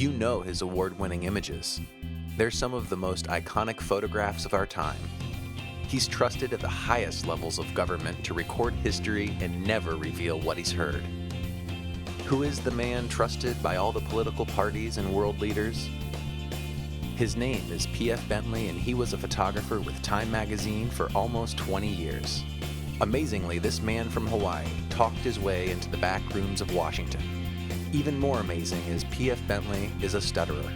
You know his award-winning images. They're some of the most iconic photographs of our time. He's trusted at the highest levels of government to record history and never reveal what he's heard. Who is the man trusted by all the political parties and world leaders? His name is PF Bentley, and he was a photographer with Time magazine for almost 20 years. Amazingly, this man from Hawaii talked his way into the back rooms of Washington. Even more amazing is PF Bentley is a stutterer.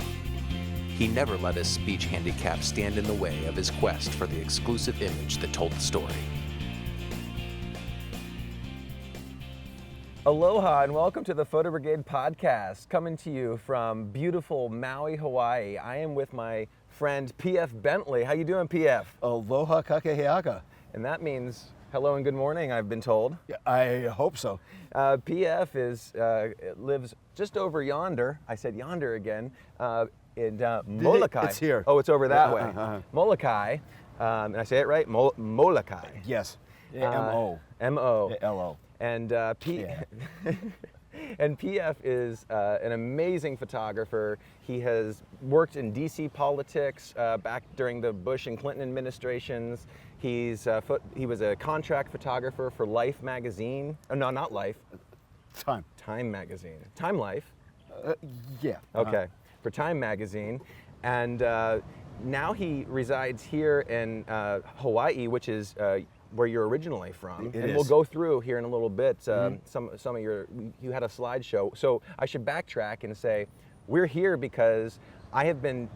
He never let his speech handicap stand in the way of his quest for the exclusive image that told the story. Aloha and welcome to the Photo Brigade podcast, coming to you from beautiful Maui, Hawaii. I am with my friend PF Bentley. How you doing, PF? Aloha kakeheaka. And that means hello and good morning, I've been told. Yeah, I hope so. PF lives just over yonder. I said yonder again. In Molokai. It's here. Oh, it's over that way. Molokai. And I say it right? Molokai. Yes. M-O. M-O. L-O. And and PF is an amazing photographer. He has worked in DC politics back during the Bush and Clinton administrations. He was a contract photographer for Life magazine. Oh, no, not Life. Time magazine. Time Life. Yeah. Okay. For Time magazine. And now he resides here in Hawaii, which is where you're originally from. We'll go through here in a little bit some of you had a slideshow. So I should backtrack and say we're here because I have been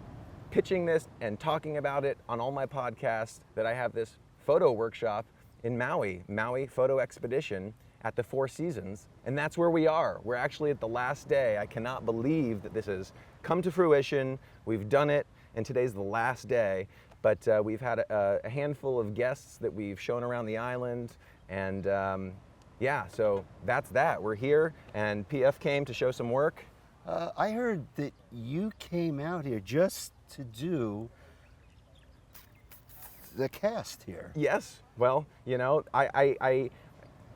pitching this and talking about it on all my podcasts that I have this photo workshop in Maui Photo Expedition at the Four Seasons, and that's where we are. We're actually at the last day. I cannot believe that this has come to fruition. We've done it, and today's the last day. But we've had a handful of guests that we've shown around the island, and yeah, so that's that. We're here, and PF came to show some work. I heard that you came out here just to do the cast here. Yes. Well, you know,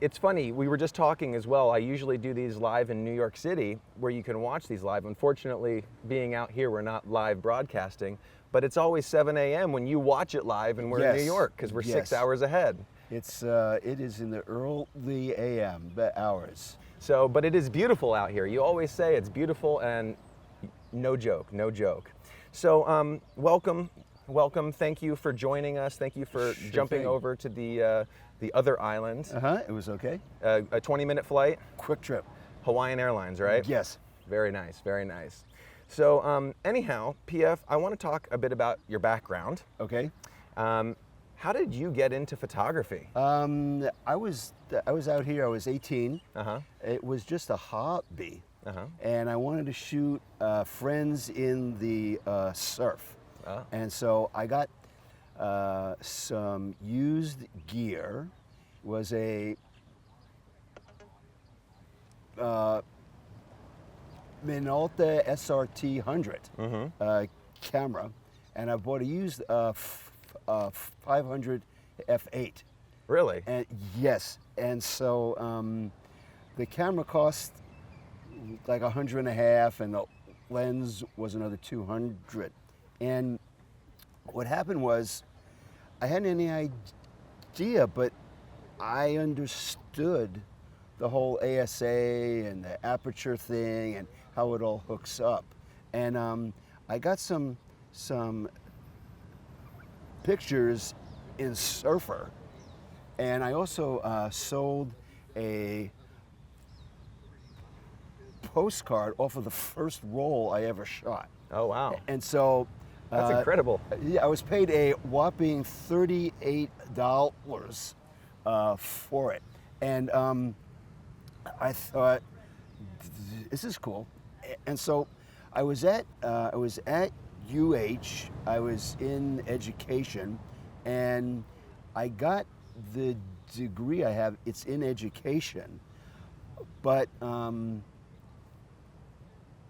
it's funny, we were just talking as well. I usually do these live in New York City where you can watch these live. Unfortunately, being out here, we're not live broadcasting, but it's always 7 a.m. when you watch it live and we're in New York because we're 6 hours ahead. It is in the early a.m. hours. So, but it is beautiful out here. You always say it's beautiful, and no joke. So welcome. Thank you for joining us. Thank you for jumping over to the other island. It was okay. A 20-minute flight. Quick trip. Hawaiian Airlines, right? Yes. Very nice, very nice. So anyhow, PF, I want to talk a bit about your background. Okay. How did you get into photography? I was out here. I was 18. It was just a hobby, and I wanted to shoot friends in the surf. And so I got some used gear. It was a Minolta SRT 100 camera, and I bought a used 500 f8. Really? And yes, and so the camera cost like $150, and the lens was another $200. And what happened was, I hadn't any idea, but I understood the whole ASA and the aperture thing and how it all hooks up. And I got some pictures in Surfer, and I also sold a postcard off of the first roll I ever shot. Oh, wow. And so that's incredible. Yeah, I was paid a whopping $38 for it, and I thought, this is cool. And so I was at UH. I was in education, and I got the degree I have. It's in education, but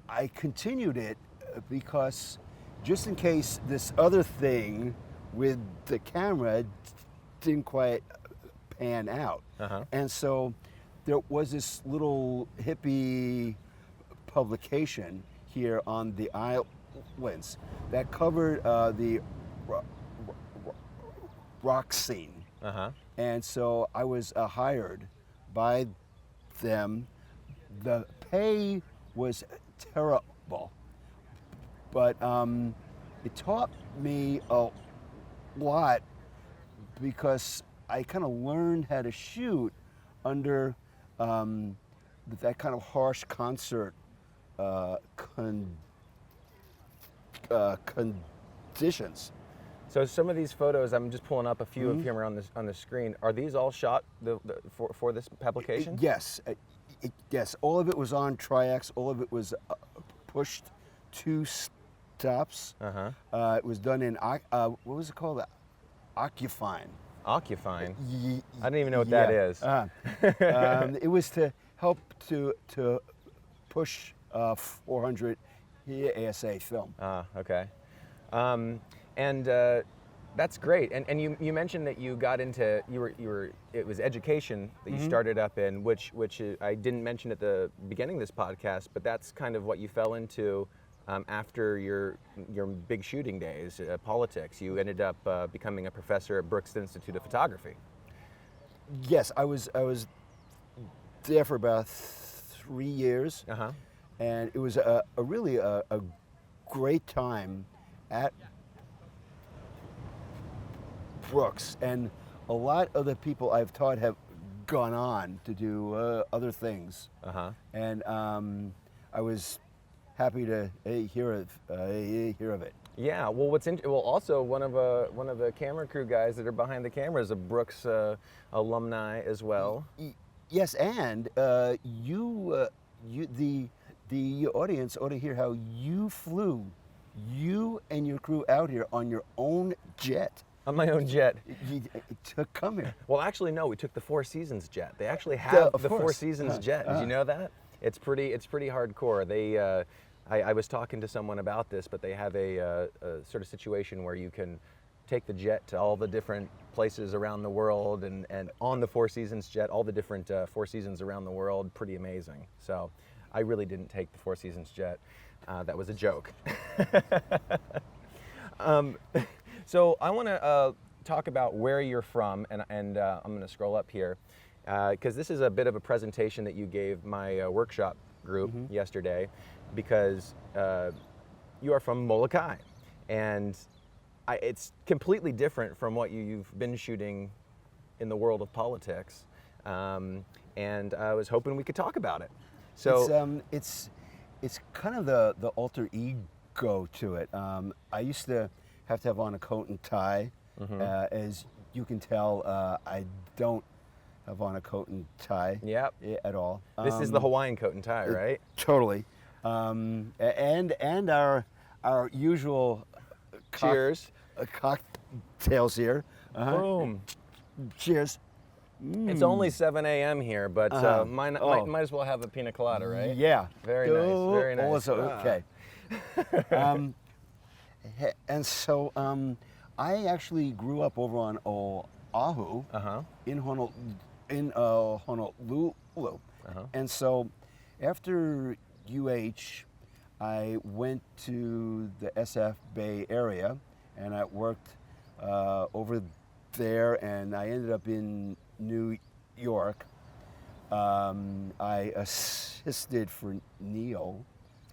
I continued it because just in case this other thing with the camera didn't quite pan out. And so there was this little hippie publication here on the islands that covered the rock scene. And so I was hired by them. The pay was terrible, but it taught me a lot because I kind of learned how to shoot under that kind of harsh concert conditions. So some of these photos, I'm just pulling up a few of them on the screen. Are these all shot for this publication? Yes, yes. All of it was on Tri-X. All of it was pushed to stops. It was done in what was it called? Occufine. Occufine. I don't even know what that is. It was to help to push 400 ASA film. Okay. And that's great. And you mentioned that you got into it was education that you started up in, which I didn't mention at the beginning of this podcast, but that's kind of what you fell into after your big shooting days, politics. You ended up becoming a professor at Brooks Institute of Photography. Yes, I was there for about 3 years, and it was a really great time at Brooks, and a lot of the people I've taught have gone on to do other things, and I was happy to hear of it. Yeah, well, also one of the camera crew guys that are behind the camera is a Brooks alumni as well. Yes, and the audience ought to hear how you flew, you and your crew out here on your own jet. On my own jet. To come here. Well, actually, no. We took the Four Seasons jet. They actually have the Four Seasons jet. Did you know that? It's pretty hardcore. They, I was talking to someone about this, but they have a sort of situation where you can take the jet to all the different places around the world, and on the Four Seasons jet, all the different Four Seasons around the world. Pretty amazing. So, I really didn't take the Four Seasons jet. That was a joke. So I want to talk about where you're from, and I'm going to scroll up here, because this is a bit of a presentation that you gave my workshop group yesterday, because you are from Molokai, and it's completely different from what you've been shooting in the world of politics, and I was hoping we could talk about it. So it's kind of the alter ego to it. I used to have to have on a coat and tie. As you can tell, I don't have on a coat and tie at all. This is the Hawaiian coat and tie, right? Totally. And our usual cocktails here. Boom. Cheers. It's only 7 a.m. here, but might as well have a pina colada, right? Yeah. Very nice. Very nice. Also, okay. And so I actually grew up over on Oahu in Honolulu. And so after UH, I went to the SF Bay Area, and I worked over there, and I ended up in New York. I assisted for Neil.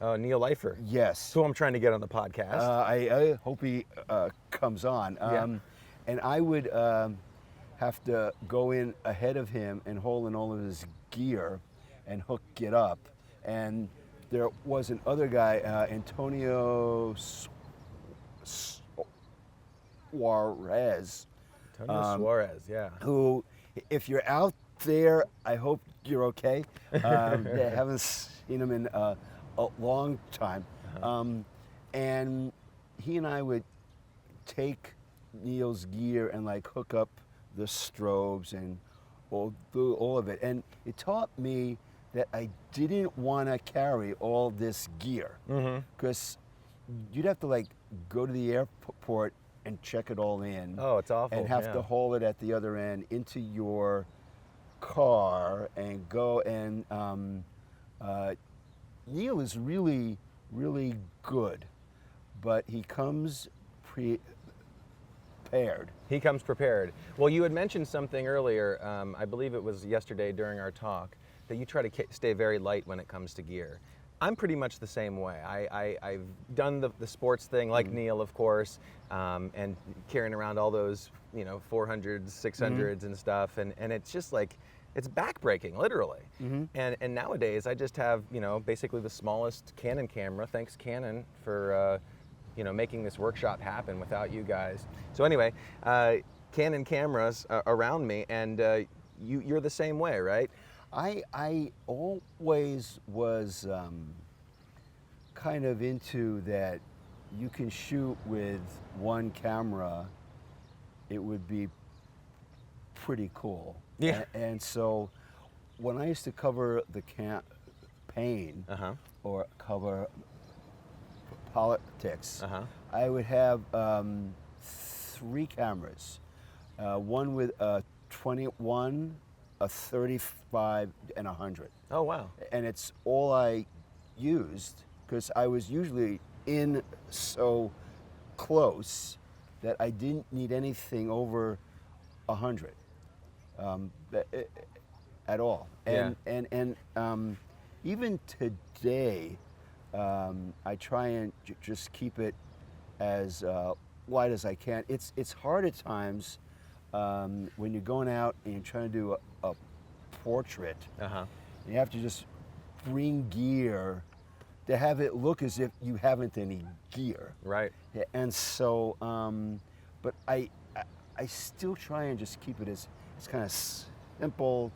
Neil Leifer. Yes. Who I'm trying to get on the podcast. I hope he comes on. And I would have to go in ahead of him and hold in all of his gear and hook it up. And there was another guy, Antonio Juarez. Juarez, yeah. Who, if you're out there, I hope you're okay. I haven't seen him in a long time. And he and I would take Neil's gear and like hook up the strobes and do all of it. And it taught me that I didn't want to carry all this gear, because you'd have to like go to the airport and check it all in. Oh, it's awful. And have to haul it at the other end into your car and go. And Neil is really really good, but he comes prepared. He comes prepared. Well, you had mentioned something earlier, I believe it was yesterday during our talk, that you try to stay very light when it comes to gear. I'm pretty much the same way. I've done the sports thing, like Neil, of course, and carrying around all those, 400s, 600s and stuff, and it's just like, it's backbreaking, literally. And nowadays, I just have, basically the smallest Canon camera. Thanks, Canon, for making this workshop happen without you guys. So anyway, Canon cameras around me, and you're the same way, right? I always was kind of into that. You can shoot with one camera, it would be pretty cool. Yeah. And so when I used to cover the campaign or cover politics, I would have 3 cameras, one with a 21, a 35, and a 100. Oh, wow. And it's all I used because I was usually in so close that I didn't need anything over 100 at all. And even today, I try and just keep it as light as I can. It's hard at times when you're going out and you're trying to do a portrait. You have to just bring gear to have it look as if you haven't any gear. Right. And so, but I still try and just keep it as kind of simple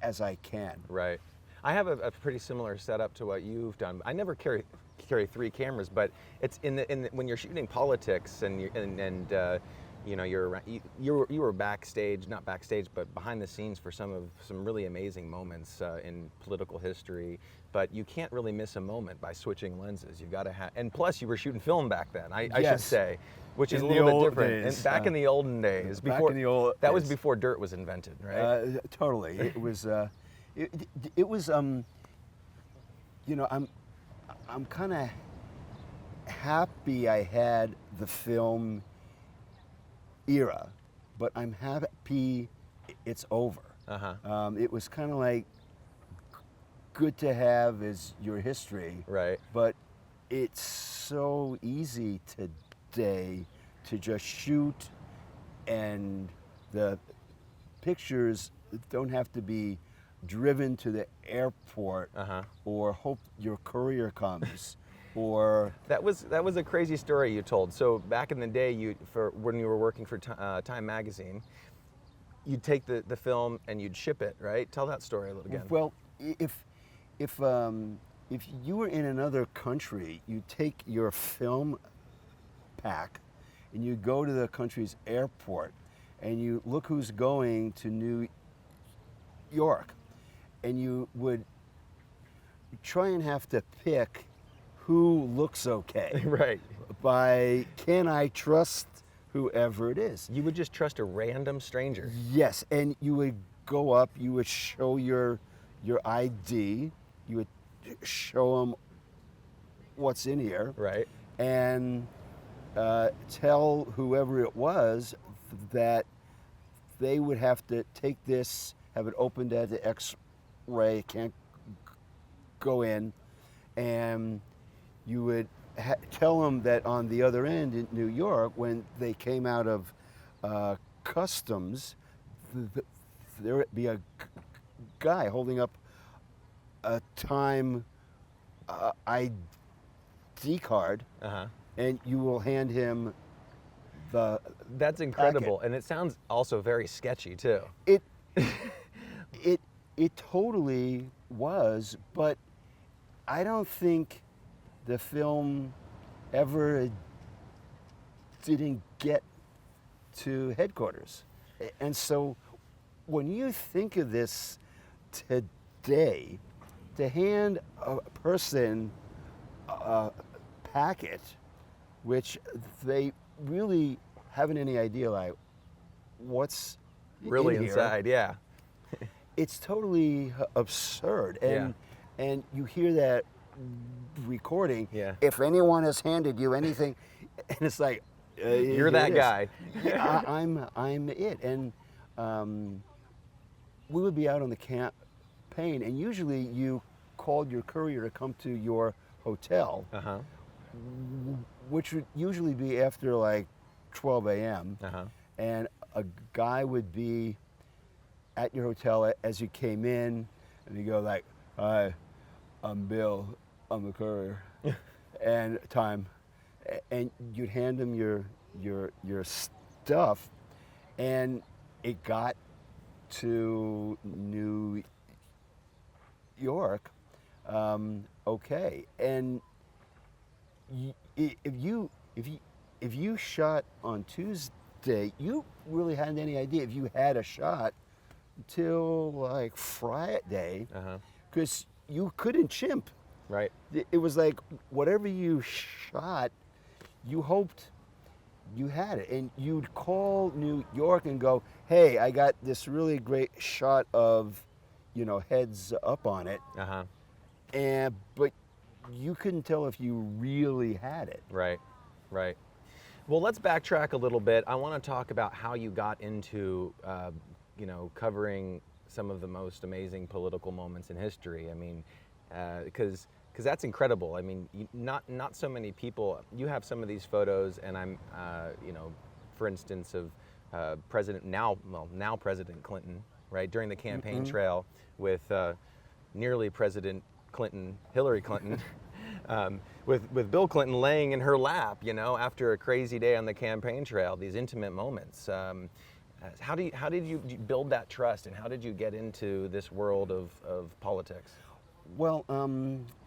as I can. Right. I have a pretty similar setup to what you've done. I never carry 3 cameras, but it's when you're shooting politics and you were backstage, not backstage, but behind the scenes for some really amazing moments in political history. But you can't really miss a moment by switching lenses. You've got to have, and plus you were shooting film back then. I should say, which is a little bit different. Days, and back in the olden days, that was before dirt was invented, right? Totally. It was. It was. I'm kind of happy I had the film era, but I'm happy it's over. It was kind of like good to have as your history, right? But it's so easy today to just shoot, and the pictures don't have to be driven to the airport or hope your courier comes. Or that was a crazy story you told. So back in the day, when you were working for Time magazine, you'd take the film and you'd ship it, right? Tell that story a little again. Well, if you were in another country, you take your film pack and you go to the country's airport and you look who's going to New York, and you would try and have to pick who looks okay. Right. By, can I trust whoever it is? You would just trust a random stranger. Yes, and you would go up, you would show your ID, you would show them what's in here. Right. And tell whoever it was that they would have to take this, have it opened at the X-ray, it can't go in, and you would tell them that on the other end in New York, when they came out of customs, there would be a guy holding up a Time ID card, and you will hand him the That's incredible, packet. and it sounds also very sketchy too. It totally was, but I don't think the film ever didn't get to headquarters. And so when you think of this today, to hand a person a packet, which they really haven't any idea like what's Really in here, inside, yeah. it's totally absurd. And you hear that recording. Yeah. If anyone has handed you anything, and it's like, You're that guy. Yeah, I'm it. And we would be out on the campaign, and usually you called your courier to come to your hotel, which would usually be after like 12 a.m. And a guy would be at your hotel as you came in, and you go like, "Hi, I'm Bill. I'm the courier," and time, and you'd hand him your stuff, and it got to New York, okay, and if you shot on Tuesday, you really hadn't any idea if you had a shot till like Friday, because you couldn't chimp. Right. It was like whatever you shot, you hoped you had it, and you'd call New York and go, "Hey, I got this really great shot of, heads up on it," but you couldn't tell if you really had it. Right. Right. Well, let's backtrack a little bit. I want to talk about how you got into, covering some of the most amazing political moments in history. I mean, because that's incredible. I mean, not so many people. You have some of these photos, and I'm, for instance, of now President Clinton, right, during the campaign trail with nearly President Clinton, Hillary Clinton. With Bill Clinton laying in her lap, after a crazy day on the campaign trail, these intimate moments. How did you build that trust, and how did you get into this world of politics? Well,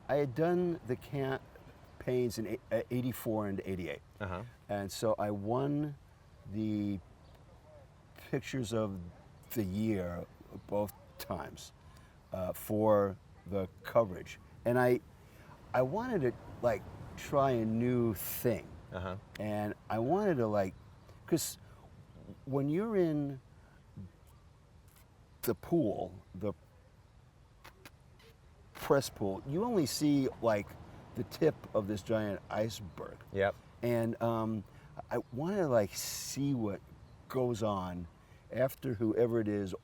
I had done the campaigns in '84 and '88, and so I won the Pictures of the Year both times for the coverage, and I wanted to try a new thing, and I wanted to because when you're in the pool, the press pool, you only see the tip of this giant iceberg. Yep. And I wanted to see what goes on after whoever it is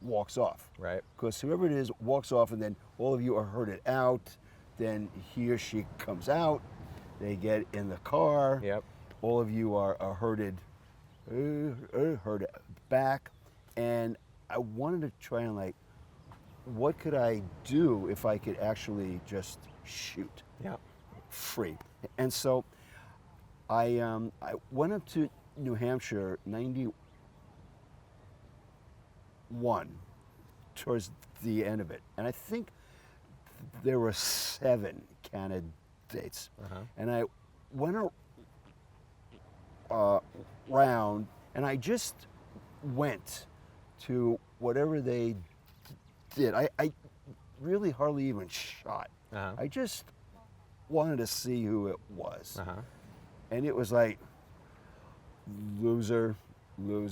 walks off. Right. Because whoever it is walks off, and then all of you are herded out. Then he or she comes out, they get in the car. Yep. All of you are herded back, and I wanted to try and what could I do if I could actually just shoot free? And so I went up to New Hampshire '91 towards the end of it, and I think there were 7 candidates, and I went around, and I just went to whatever they did. I really hardly even shot. I just wanted to see who it was, and it was like loser, no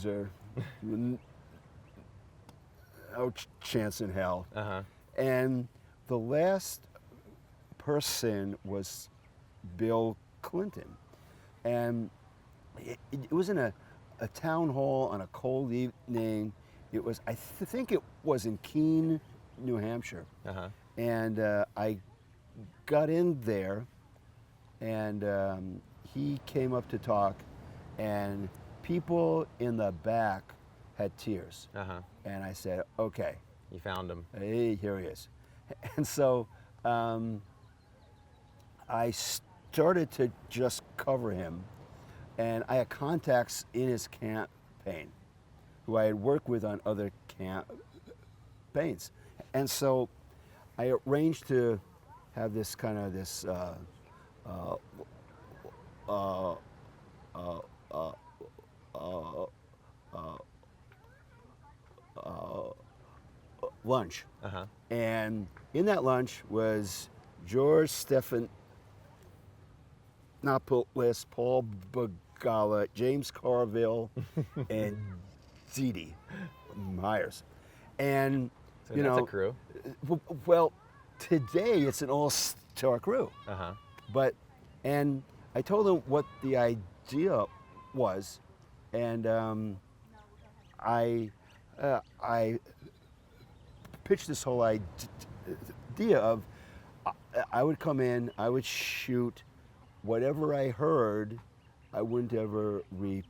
chance in hell, and the last person was Bill Clinton, and it was in a town hall on a cold evening. It was, I think it was in Keene, New Hampshire, and I got in there, and he came up to talk, and people in the back had tears, and I said, "Okay." You found him. Hey, here he is. And so I started to just cover him, and I had contacts in his campaign who I had worked with on other campaigns. And so I arranged to have this kind of this lunch. And in that lunch was George Stephanopoulos, Paul Begala, James Carville, and Dee Dee Myers. And So that's a crew. Well, today it's an all-star crew. But, and I told him what the idea was, and I pitched this whole idea of I would come in, I would shoot whatever I heard, I wouldn't ever repeat.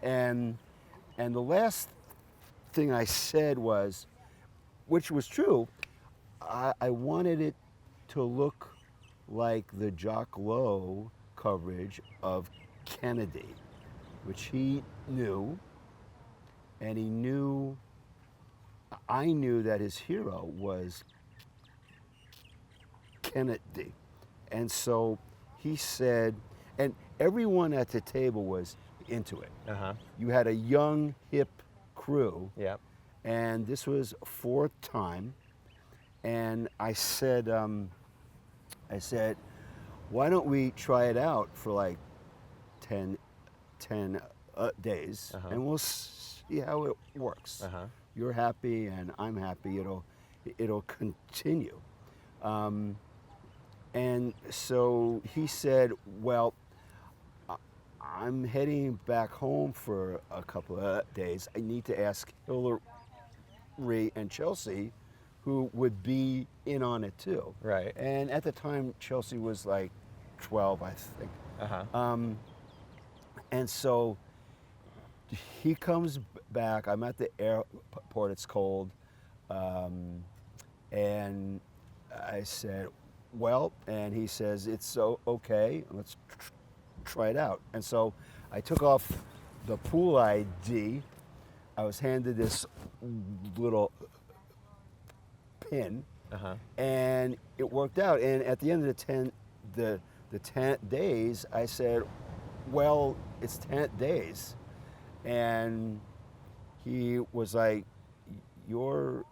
And the last thing I said was, which was true, I wanted it to look like the Jock Lowe coverage of Kennedy, which he knew, and he knew, I knew that his hero was Kennedy. And so he said, and everyone at the table was into it. You had a young, hip crew, and this was fourth time. And I said, why don't we try it out for like 10 days, and we'll see how it works. You're happy and I'm happy. It'll continue. And so he said, well, I'm heading back home for a couple of days. I need to ask Hillary and Chelsea, who would be in on it too. Right. And at the time, Chelsea was like 12, I think. And so he comes back. I'm at the airport. It's cold. And I said, well, and he says, it's so okay. Let's try it out. And so I took off the pool ID. I was handed this little pin, and it worked out. And at the end of the 10 days, I said, well, it's 10 days. And he was like, you're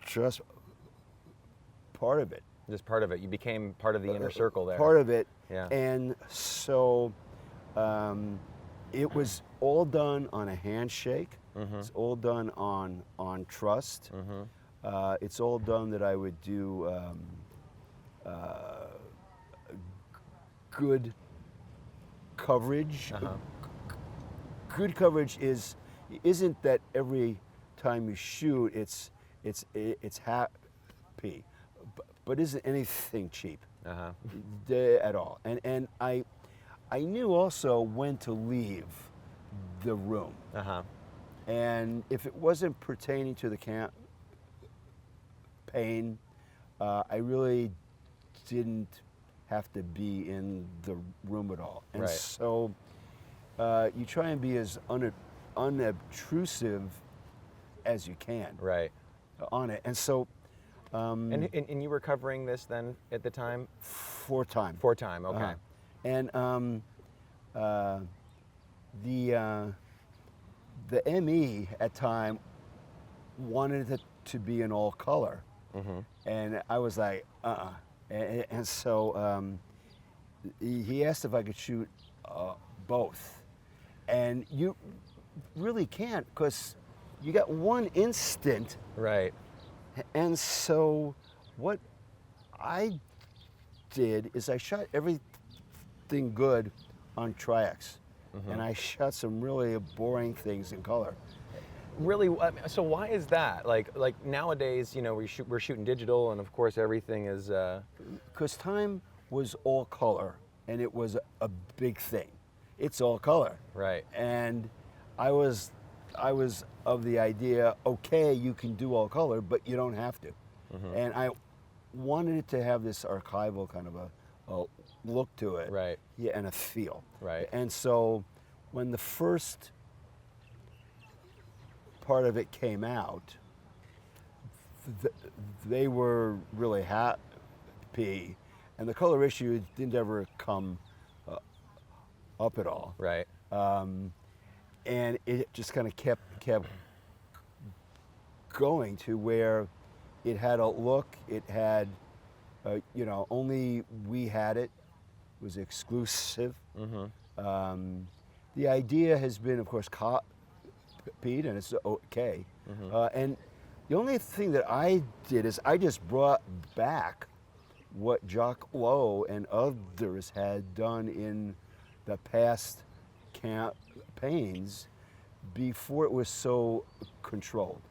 just part of it. Just part of it. You became part of the inner circle there. Part of it. Yeah. And so it was all done on a handshake. It's all done on trust. It's all done that I would do good coverage. Good coverage isn't that every time you shoot it's happy, but isn't anything cheap at all. And I knew also when to leave the room. And if it wasn't pertaining to the campaign, I really didn't have to be in the room at all. And so you try and be as unobtrusive as you can on it. And so and you were covering this then at the time? Four time, okay. And the ME at time wanted it to be in all color, and I was like, and so he asked if I could shoot both, and you really can't, because you got one instant. Right. And so what I did is I shot everything good on Tri-X, and I shot some really boring things in color. Really? So why is that? Like nowadays, you know, we're shooting digital, and of course everything is. Because time was all color, and it was a big thing. It's all color. Right. And I was of the idea, okay, you can do all color, but you don't have to. And I wanted it to have this archival kind of a look to it. Right. Yeah, and a feel. Right. And so when the first part of it came out, they were really happy, and the color issue didn't ever come up at all. Right. And it just kind of kept going to where it had a look. It had, you know, only we had it. It was exclusive. The idea has been, of course, copy Pete, and it's okay. And the only thing that I did is I just brought back what Jacques Lowe and others had done in the past campaigns before it was so controlled.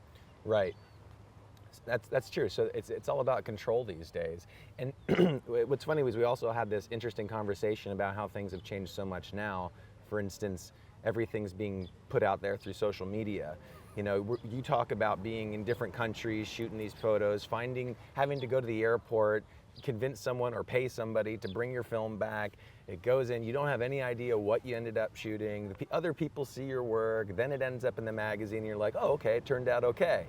Right. That's true. So it's all about control these days. And what's funny was we also had this interesting conversation about how things have changed so much now. For instance, everything's being put out there through social media. You know, you talk about being in different countries, shooting these photos, having to go to the airport, convince someone or pay somebody to bring your film back. It goes in, you don't have any idea what you ended up shooting. Other people see your work, then it ends up in the magazine, and you're like, oh, okay, it turned out okay.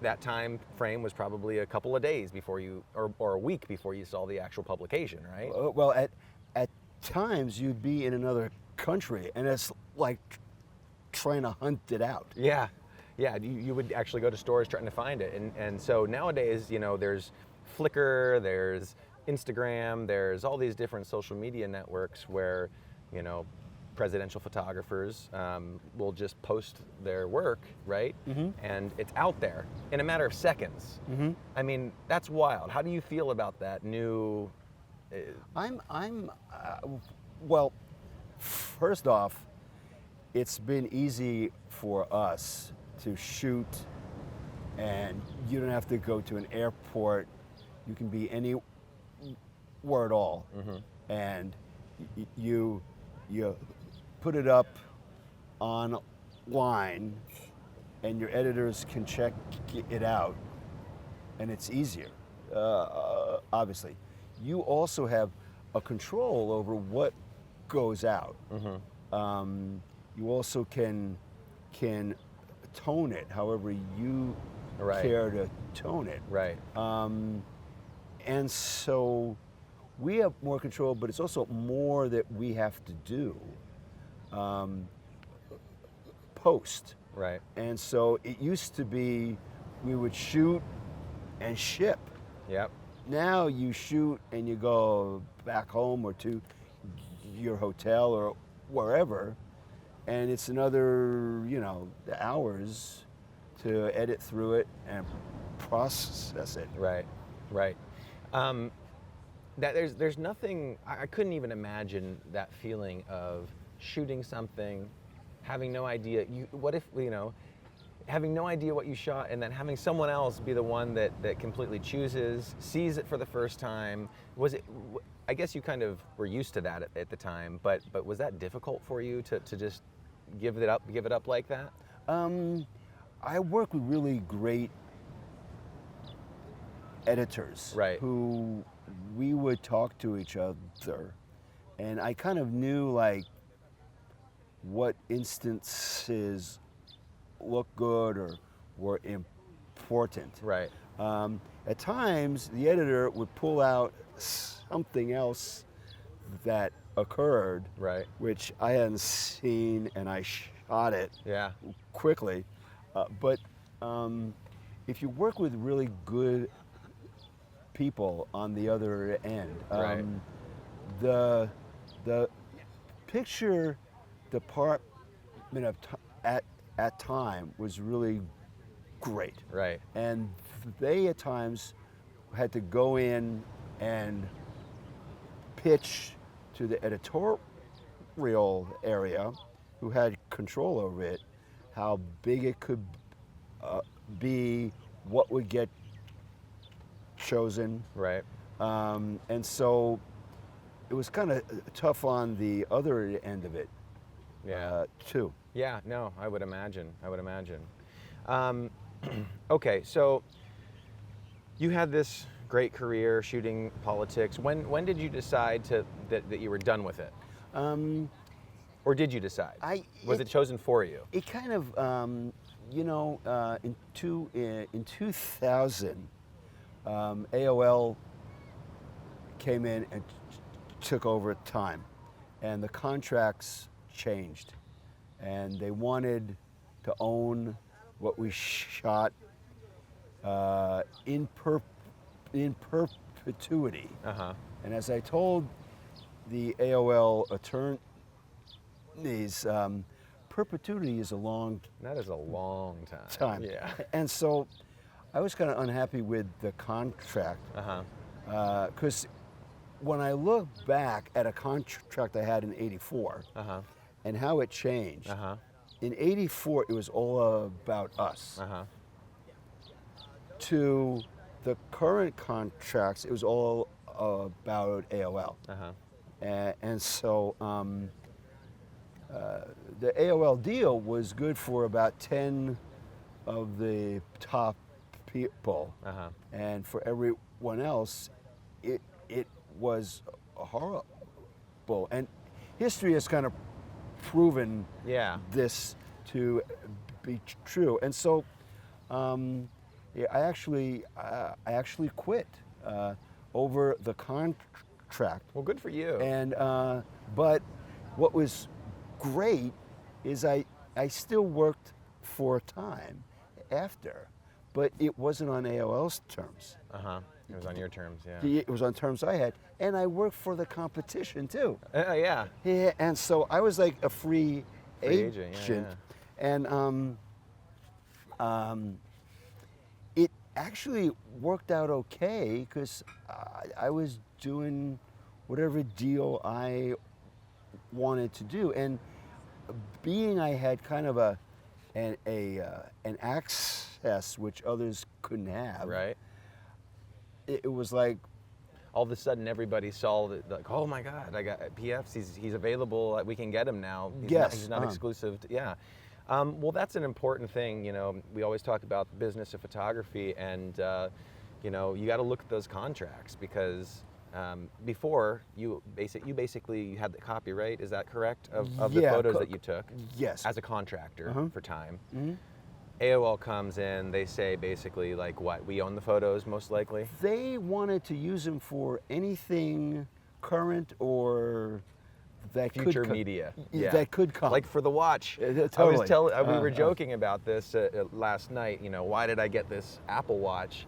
That time frame was probably a couple of days before you, or a week before you saw the actual publication, right? Well, at times you'd be in another country, and it's like trying to hunt it out. Yeah, you would actually go to stores trying to find it. And so nowadays, you know, there's Flickr, there's Instagram, there's all these different social media networks where, you know, presidential photographers will just post their work, right? And it's out there in a matter of seconds. I mean, that's wild. How do you feel about that new? Well, first off, it's been easy for us to shoot, and you don't have to go to an airport. You can be anywhere at all, and you put it up online, and your editors can check it out, and it's easier. Obviously, you also have a control over what goes out. You also can tone it however you care to tone it. Right. And so we have more control, but it's also more that we have to do. Post. Right. And so it used to be we would shoot and ship. Yep. Now you shoot and you go back home or to your hotel or wherever, and it's another, you know, hours to edit through it and process it. Right. That there's nothing. I couldn't even imagine that feeling of shooting something, having no idea. What if, you know, having no idea what you shot, and then having someone else be the one that completely sees it for the first time. Was it? I guess you kind of were used to that at the time, but was that difficult for you to just give it up like that? I work with really great editors, right, who we would talk to each other, and I kind of knew like what instances look good or were important. Right. At times, the editor would pull out something else that occurred, right, which I hadn't seen, and I shot it quickly. But if you work with really good people on the other end, right, the picture department at time was really great. Right. And they at times had to go in and pitch to the editorial area, who had control over it, how big it could be, what would get chosen. Right. And so it was kind of tough on the other end of it, too. Yeah, no, I would imagine. Okay, so you had this great career shooting politics. When did you decide that you were done with it? Or did you decide? Was it chosen for you? It kind of, in 2000, AOL came in and took over time, and the contracts changed, and they wanted to own what we shot in perpetuity. And as I told the AOL attorneys, perpetuity is a long That is a long time. time. Yeah. And so I was kind of unhappy with the contract. Because when I look back at a contract I had in '84 and how it changed, in '84 it was all about us. To the current contracts, it was all about AOL. And so the AOL deal was good for about 10 of the top people. And for everyone else, it was horrible. And history has kind of proven this to be true. And so yeah, I actually quit over the contract. Well, good for you. And but what was great is I still worked for a time after, but it wasn't on AOL's terms. It was on your terms, yeah. It was on terms I had, and I worked for the competition too. Yeah. Yeah, and so I was like a free agent. And it actually worked out okay because I was doing whatever deal I wanted to do, and being I had kind of an access which others couldn't have. Right. It was like all of a sudden everybody saw that, like, oh my God, I got PF's. He's available. We can get him now. He's not exclusive. Yeah. Well, that's an important thing. You know, we always talk about the business of photography, and you know, you got to look at those contracts because before you basically had the copyright. Is that correct of the photos that you took? Yes. As a contractor for time. AOL comes in, they say basically like what, we own the photos most likely? They wanted to use them for anything current or that future media. That could come. Like for the watch. Totally. We were joking about this last night, you know, why did I get this Apple Watch?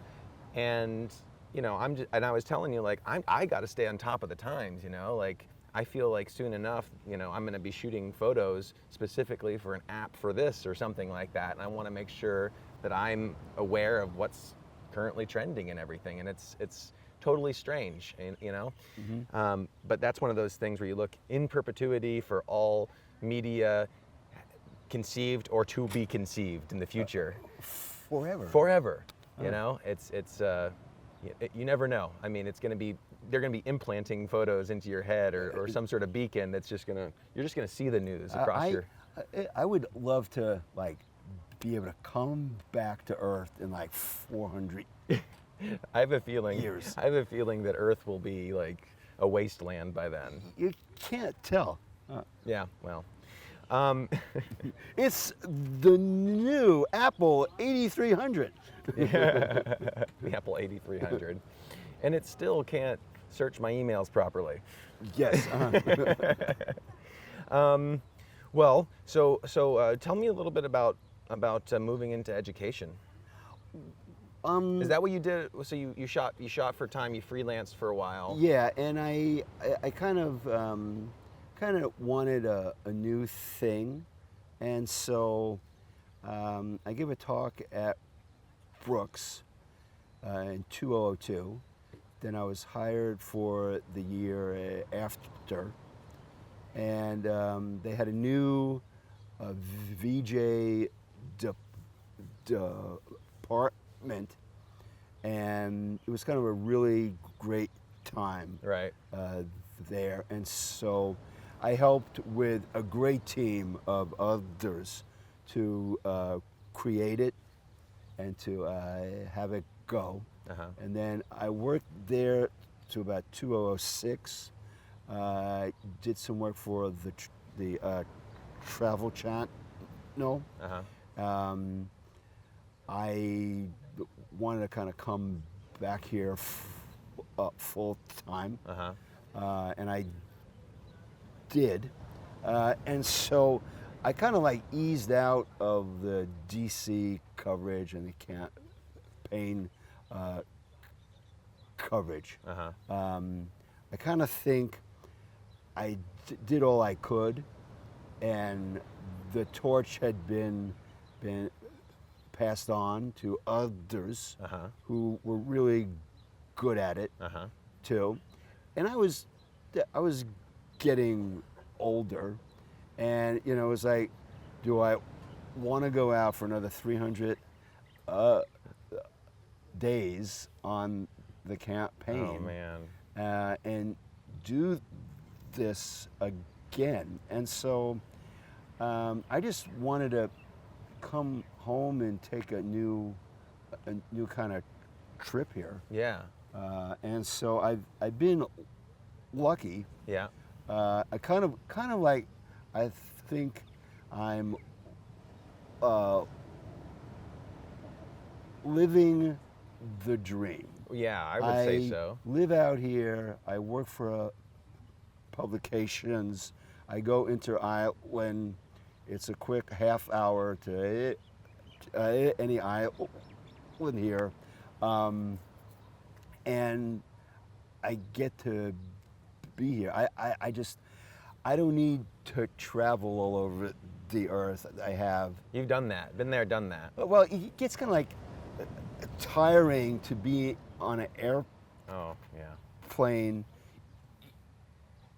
And you know, I was telling you, like, I got to stay on top of the times, you know, like I feel like soon enough, you know, I'm going to be shooting photos specifically for an app for this or something like that. And I want to make sure that I'm aware of what's currently trending and everything. And it's totally strange, you know? But that's one of those things where you look in perpetuity for all media conceived or to be conceived in the future. Forever. You know, you never know. I mean, they're going to be implanting photos into your head or some sort of beacon that's you're just going to see the news across your... I would love to, like, be able to come back to Earth in like 400 I have a feeling years. I have a feeling that Earth will be like a wasteland by then. You can't tell. Yeah, well. It's the new Apple 8300. The Apple 8300. And it still can't search my emails properly. Yes. Well, so tell me a little bit about moving into education. Is that what you did? So you shot for time. You freelanced for a while. Yeah, and I kind of wanted a new thing, and so I gave a talk at Brooks in 2002. Then I was hired for the year after, and they had a new VJ department, and it was kind of a really great time there. And so I helped with a great team of others to create it and to have it go. And then I worked there to about 2006. Did some work for the Travel Channel. I wanted to kind of come back here full time, and I did. And so I kind of like eased out of the DC coverage and the campaign coverage. I kind of think I did all I could, and the torch had been passed on to others who were really good at it too. And I was getting older, and you know, it was like, do I want to go out for another 300 days on the campaign? Oh man. And do this again? And so I just wanted to come home and take a new kind of trip here. Yeah. And so I've been lucky. Yeah. I kind of like, I think I'm living the dream. Yeah, I would say so. I live out here. I work for publications. I go inter-island. It's a quick half hour to any island here. And I get to be here. I don't need to travel all over the earth. I have. You've done that. Been there, done that. Well, it gets kind of like tiring to be on an airplane.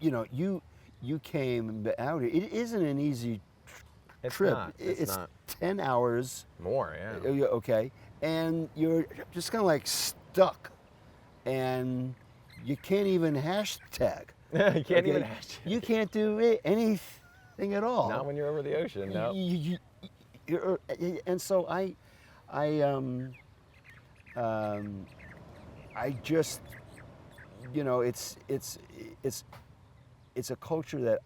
You know, you came out here. It isn't an easy trip. It's not. 10 hours. More, yeah. Okay. And you're just kind of like stuck. And you can't even hashtag. You can't even hashtag. You can't do anything at all. Not when you're over the ocean, no. And so I just, you know, it's a culture that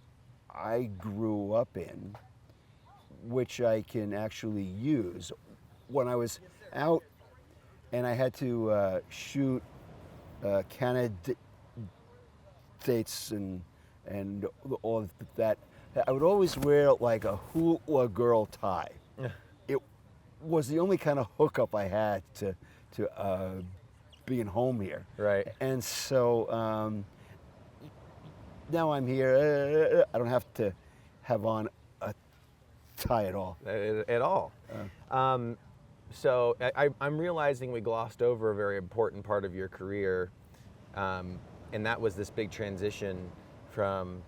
I grew up in, which I can actually use. When I was out and I had to shoot candidates and all of that, I would always wear like a hula girl tie. It was the only kind of hookup I had to being home here. Right. And so now I'm here. I don't have to have on a tie at all. At all. So I'm realizing we glossed over a very important part of your career, and that was this big transition from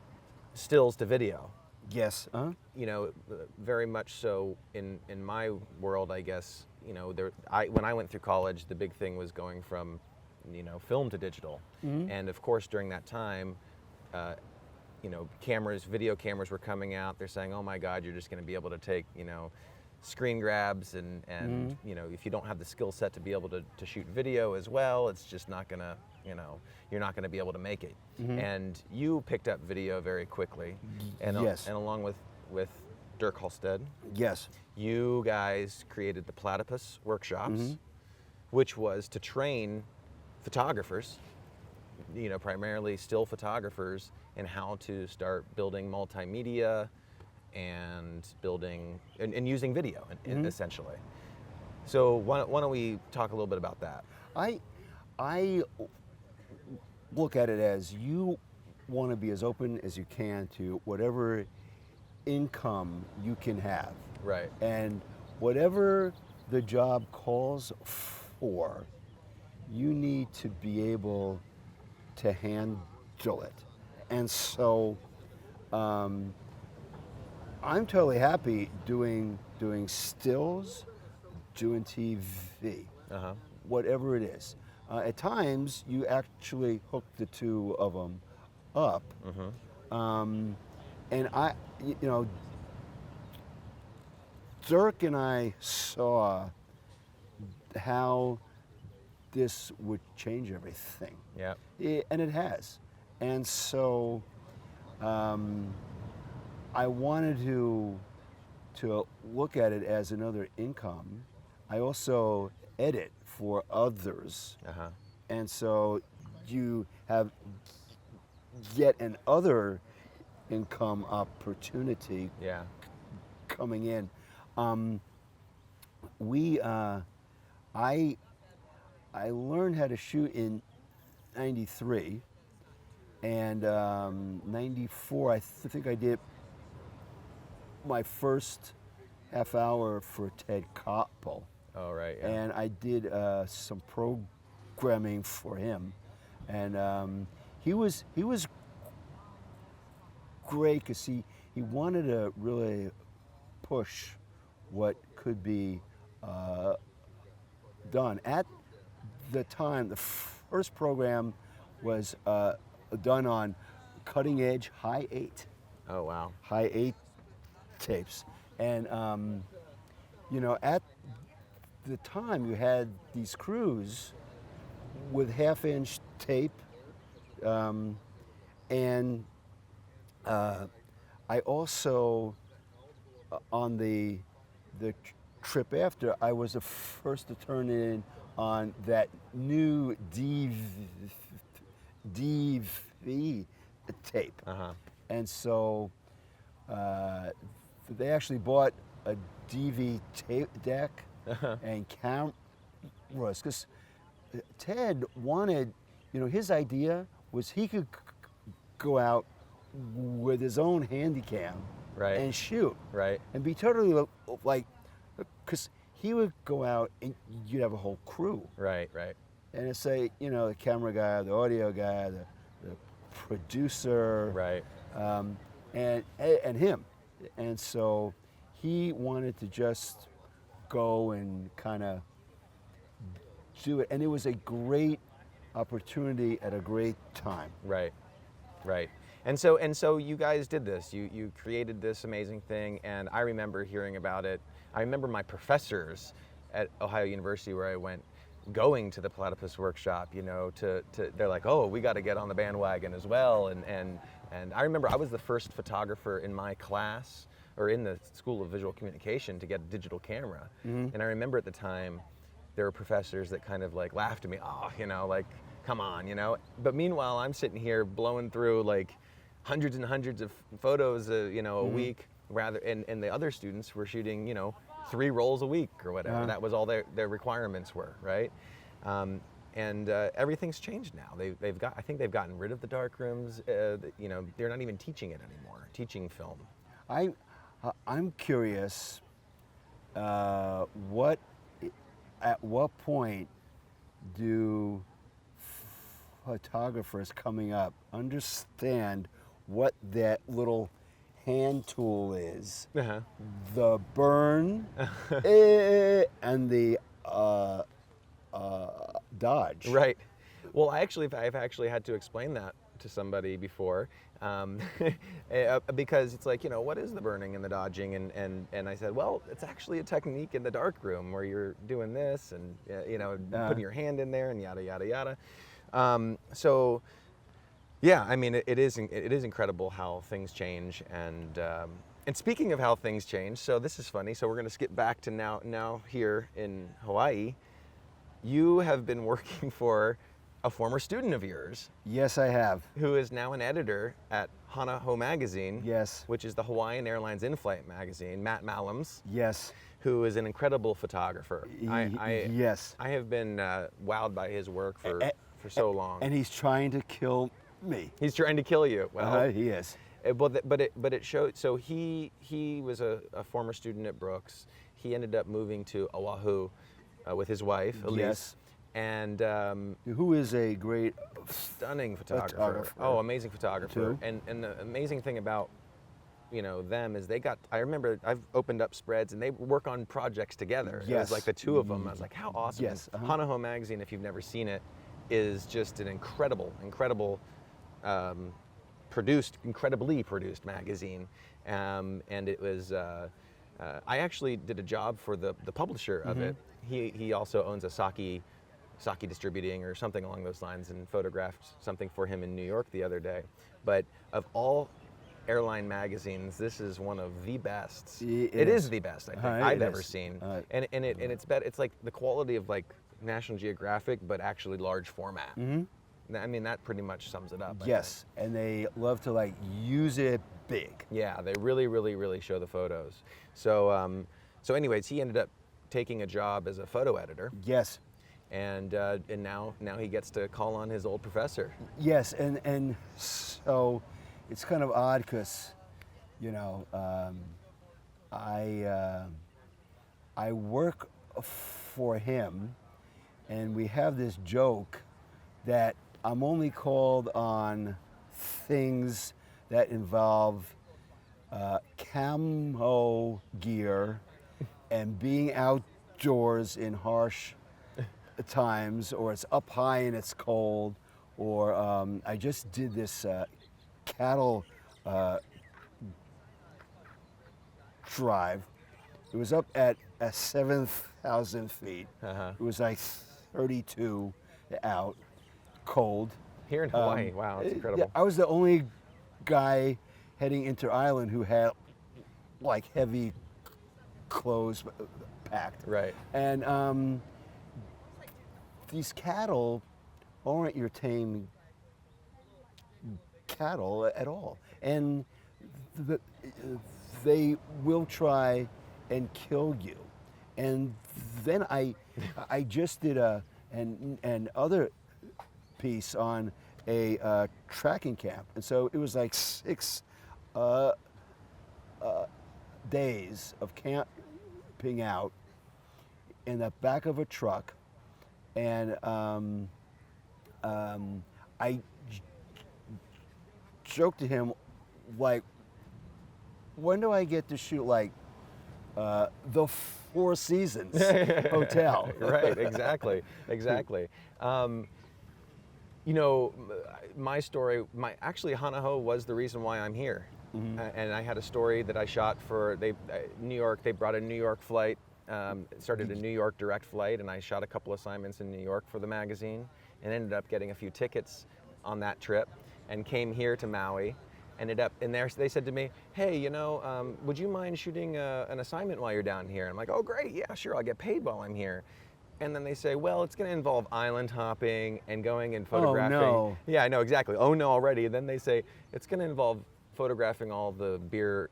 stills to video. Yes. You know, very much so in my world, I guess. You know, when I went through college, the big thing was going from, you know, film to digital, and of course during that time, you know, video cameras were coming out. They're saying, oh my God, you're just going to be able to take, you know, screen grabs and you know, if you don't have the skill set to be able to shoot video as well, it's just not going to, you know, you're not going to be able to make it. And you picked up video very quickly, and yes. And along with Dirk Halstead, Yes. you guys created the Platypus Workshops, which was to train photographers, you know, primarily still photographers, in how to start building multimedia and using video essentially. So why don't we talk a little bit about that? I look at it as you want to be as open as you can to whatever income you can have. Right. And whatever the job calls for, you need to be able to handle it. And so I'm totally happy doing stills, doing TV, whatever it is. At times, you actually hook the two of them up. And you know, Dirk and I saw how this would change everything. Yeah. And it has. And so I wanted to look at it as another income. I also edit for others. And so you have yet another income opportunity coming in. I learned how to shoot in '93, and '94 I think I did my first half hour for Ted Koppel. Oh, right. Yeah. And I did some programming for him, and he was great because he wanted to really push what could be done. At the time, the first program was done on cutting edge high 8. Oh, wow. High 8 tapes, and you know, at the time you had these crews with 1/2-inch tape, and I also on the trip after, I was the first to turn in on that new DV tape. And so they actually bought a DV tape deck and cameras, because Ted wanted, you know, his idea was he could go out with his own Handycam and shoot, and be totally like, because he would go out and you'd have a whole crew, and it's say, you know, the camera guy, the audio guy, the producer, and him, and so he wanted to just go and kind of do it, and it was a great opportunity at a great time. And so you guys did this. You created this amazing thing, and I remember hearing about it. I remember my professors at Ohio University, where I went, going to the Platypus Workshop. You know, they're like, oh, we got to get on the bandwagon as well. And I remember I was the first photographer in my class, or in the School of Visual Communication, to get a digital camera. And I remember at the time, there were professors that kind of like laughed at me. Oh, you know, like, come on, you know. But meanwhile, I'm sitting here blowing through like hundreds and hundreds of photos, you know, a week, and the other students were shooting, you know, 3 rolls a week or whatever. That was all their requirements were, right? And everything's changed now. I think they've gotten rid of the dark rooms. You know, they're not even teaching it anymore, teaching film. I'm curious, at what point do photographers coming up understand what that little hand tool is, the burn and the dodge? Right. Well, I've actually had to explain that to somebody before, because it's like, you know, what is the burning and the dodging? And I said, well, it's actually a technique in the darkroom where you're doing this and, you know, putting your hand in there and yada, yada, yada. So, yeah, I mean, it is incredible how things change. And speaking of how things change, so this is funny. So we're going to skip back to now here in Hawaii. You have been working for a former student of yours. Yes, I have. Who is now an editor at Hana Ho magazine. Yes. Which is the Hawaiian Airlines in-flight magazine, Matt Mallums. Yes. Who is an incredible photographer. Yes. I have been wowed by his work for so long. And he's trying to kill me. He's trying to kill you. Well, he is. But it showed. So he was a former student at Brooks. He ended up moving to Oahu with his wife, Elise. Yes. And who is a great, stunning photographer. Oh, amazing photographer. And the amazing thing about, you know, them is I remember I've opened up spreads and they work on projects together. Yes. It was like the two of them. I was like, how awesome. Yes. Hana Ho magazine, if you've never seen it, is just an incredibly produced magazine. And it was, I actually did a job for the publisher of it. He also owns a sake distributing or something along those lines, and photographed something for him in New York the other day. But of all airline magazines, this is one of the best. It is the best, I think, I've ever seen. And it's like the quality of like National Geographic, but actually large format. I mean, that pretty much sums it up. Yes, and they love to like use it big. Yeah, they really, really, really show the photos. So, anyways, he ended up taking a job as a photo editor. Yes. And now he gets to call on his old professor. Yes, and so it's kind of odd because, you know, I work for him, and we have this joke that I'm only called on things that involve camo gear and being outdoors in harsh times, or it's up high and it's cold, or I just did this cattle drive. It was up at 7,000 feet. It was like 32 out, cold. Here in Hawaii, wow, that's incredible. Yeah, I was the only guy heading into Island who had like heavy clothes packed. Right. And these cattle aren't your tame cattle at all. And they will try and kill you. And then I just did an other piece on a tracking camp, and so it was like 6 days of camping out in the back of a truck, and I joked to him, like, when do I get to shoot like the Four Seasons Hotel? Right, exactly. You know, my story, actually Hanaho was the reason why I'm here. And I had a story that I shot for New York. They brought a New York flight, started a New York direct flight, and I shot a couple assignments in New York for the magazine, and ended up getting a few tickets on that trip, and came here to Maui. Ended up in there. They said to me, "Hey, you know, would you mind shooting an assignment while you're down here?" I'm like, "Oh, great, yeah, sure, I'll get paid while I'm here." And then they say, "Well, it's going to involve island hopping and going and photographing." Oh, no. Yeah, I know, exactly. Oh no, already. And then they say it's going to involve photographing all the beer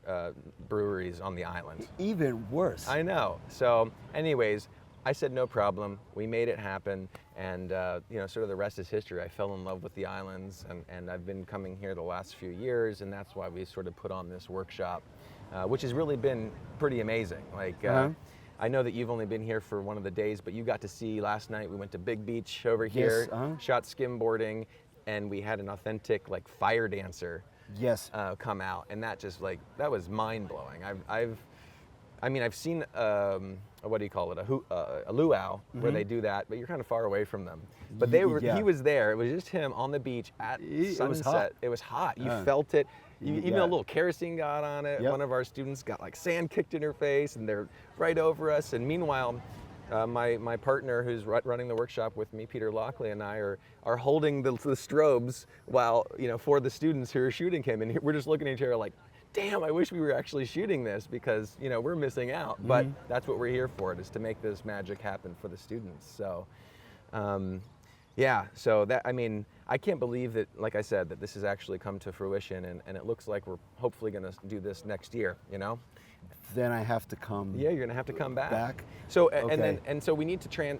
breweries on the island. Even worse. I know. So, anyways, I said no problem. We made it happen, and you know, sort of the rest is history. I fell in love with the islands, and I've been coming here the last few years, and that's why we sort of put on this workshop, which has really been pretty amazing. Like, I know that you've only been here for one of the days, but you got to see last night. We went to Big Beach over here, shot skimboarding, and we had an authentic like fire dancer. Yes. Come out, and that just like that was mind blowing. I've seen what do you call it, a luau where they do that, but you're kind of far away from them. But they were, he was there. It was just him on the beach at sunset. It was hot. You felt it. Even a little kerosene got on it. One of our students got like sand kicked in her face, and they're right over us. And meanwhile, my partner who's running the workshop with me, Peter Lockley, and I are holding the strobes while, you know, for the students who are shooting him, and we're just looking at each other like, damn, I wish we were actually shooting this, because, you know, we're missing out. But that's what we're here for, is to make this magic happen for the students. So, yeah, so that, I mean, I can't believe that, like I said, that this has actually come to fruition, and it looks like we're hopefully going to do this next year, you know? Then I have to come. Yeah, you're going to have to come back. So, and so we need to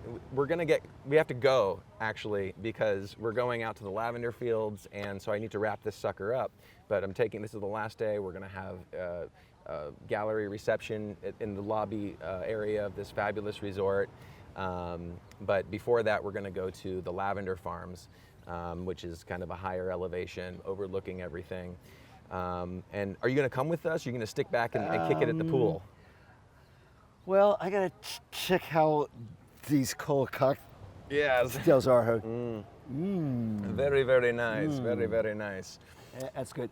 we have to go, actually, because we're going out to the lavender fields, and so I need to wrap this sucker up. But this is the last day. We're going to have a gallery reception in the lobby area of this fabulous resort. But before that, we're going to go to the lavender farms, which is kind of a higher elevation overlooking everything. And are you going to come with us? Or are you going to stick back and kick it at the pool? Well, I got to check how these cold cocktails are. Very, very nice. Very, very nice. That's good.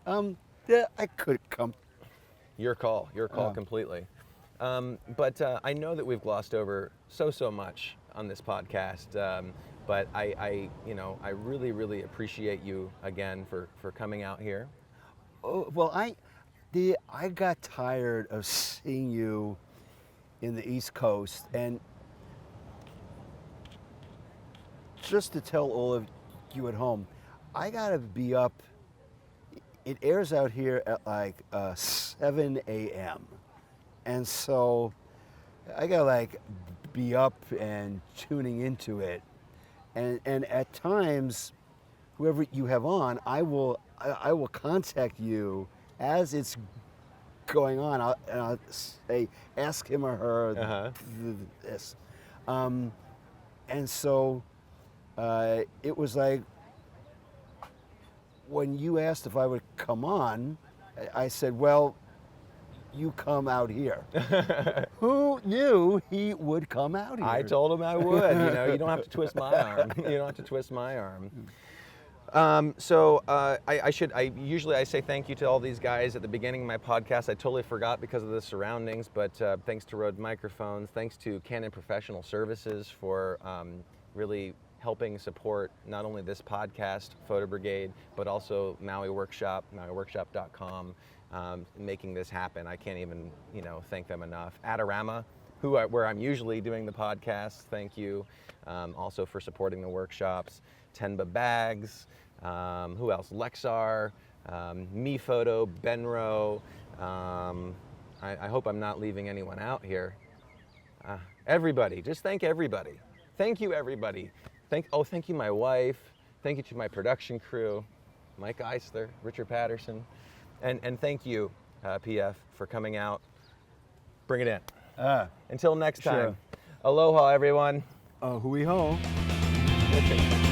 Yeah, I could come. Your call completely. But I know that we've glossed over so much on this podcast. But I really, really appreciate you again for coming out here. Oh, well, I got tired of seeing you in the East Coast, and just to tell all of you at home, I gotta be up. It airs out here at like 7 a.m. And so I gotta like be up and tuning into it. And at times, whoever you have on, I will contact you as it's going on, I'll say, ask him or her this. And so it was like, when you asked if I would come on, I said, well, you come out here. Who knew he would come out here? I told him I would. You know, you don't have to twist my arm. You don't have to twist my arm. I usually say thank you to all these guys at the beginning of my podcast. I totally forgot because of the surroundings, but thanks to Rode Microphones, thanks to Canon Professional Services for really helping support not only this podcast, Photo Brigade, but also Maui Workshop, MauiWorkshop.com, making this happen. I can't even, thank them enough. Adorama, where I'm usually doing the podcast, thank you. Also for supporting the workshops. Tenba Bags, who else? Lexar, Me Photo, Benro. I hope I'm not leaving anyone out here. Everybody, just thank everybody. Thank you, everybody. Thank you, my wife. Thank you to my production crew, Mike Eisler, Richard Patterson, and thank you, PF, for coming out. Bring it in. Until next time. Sure. Aloha, everyone. Hui ho. Okay.